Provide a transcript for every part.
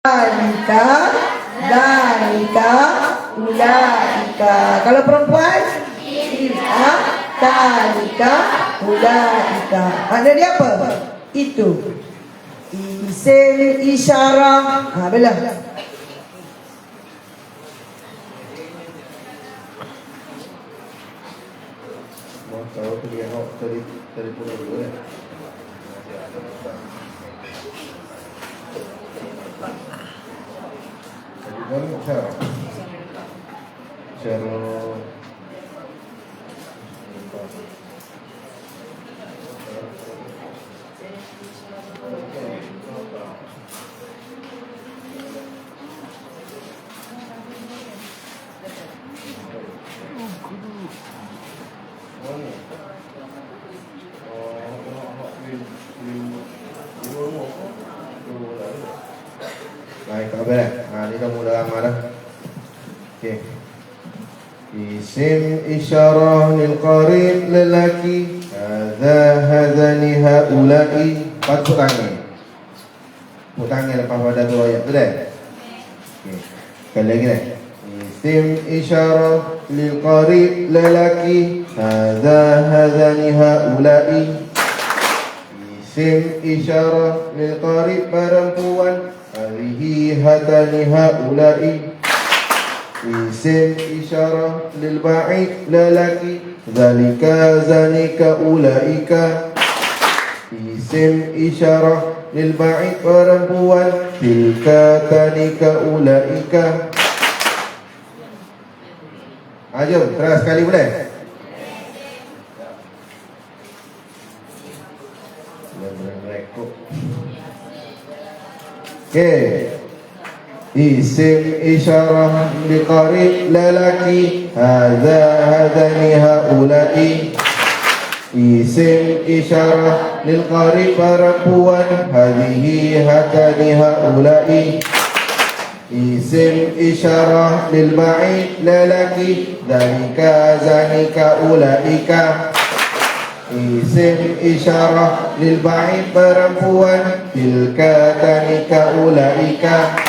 Dalika, dalika, ulaika. Kalau perempuan, tilka, dalika, ulaika. Makna dia apa? Itu. Isim isyarah. Bila? Mau tahu tu dia nak telefon dulu ya. Jadi mana cara? Cara baik, tak apa. Ni dah mula amal dah. Okey. Isim isyarah lil qarib lelaki. Hadani haula'i. Patut tangan. Put tangan lepas pada tu ayat tu dah. Okey. Sekali lagi dah. Isim isyarah lil qarib lelaki. Hadani haula'i. Isim isyarah lil qarib perempuan. Hadhihi hatani haula'i. Isim isyarah lil ba'id lelaki. Zalika zanika ulaika. Isim isyarah lil ba'id perempuan. Tilka tanika ulaika. Jom, terus sekali boleh? Okay. Isim isyarah liqarib lelaki. Hadani haula'i. Isim isyarah lilqarib perempuan. Hadhihi hatani haula'i. Isim isyarah lil ba'id lelaki. Dalika zanika ulaika. Isim isyarah lil ba'id perempuan. Tilka tanika ulaika.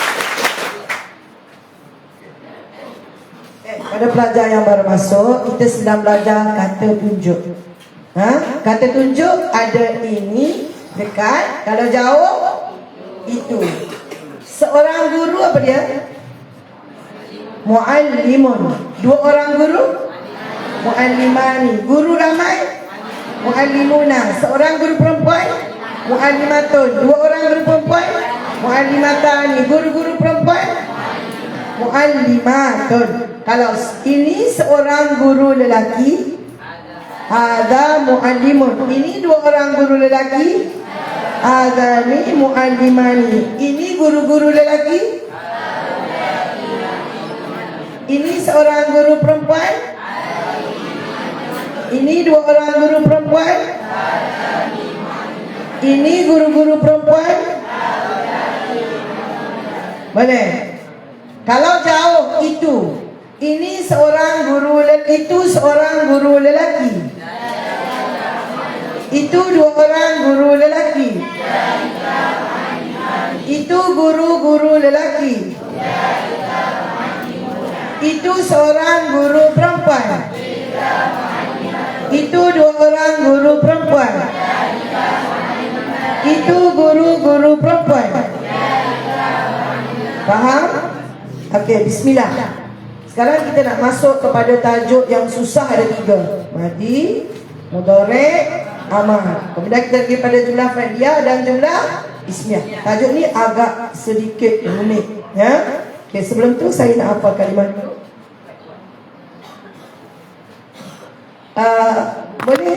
Pada pelajar yang baru masuk, kita sedang belajar kata tunjuk. Kata tunjuk ada ini dekat, kalau jauh itu. Seorang guru apa dia? Muallimun. Dua orang guru? Muallimani. Guru ramai? Muallimuna. Seorang guru perempuan? Muallimatun. Dua orang guru perempuan? Muallimatani. Guru-guru perempuan? Muallimatun. Kalau ini seorang guru lelaki, ada muallimun. Ini dua orang guru lelaki, ada ni muallimani. Ini guru-guru lelaki, ini seorang guru perempuan, ini dua orang guru perempuan, ini guru-guru perempuan. Boleh? Kalau jauh itu, ini seorang guru itu seorang guru lelaki. Itu dua orang guru lelaki. Itu guru-guru lelaki. Itu seorang guru perempuan. Itu dua orang guru perempuan. Itu guru-guru perempuan. Faham? Okey, bismillah. Sekarang kita nak masuk kepada tajuk yang susah, ada 3. Madi, mudhari', amar. Kemudian kita pergi pada jumlah fi'liyah dan jumlah ismiyah. Tajuk ni agak sedikit unik, ya. Okey, sebelum tu saya nak hafal kalimat. Boleh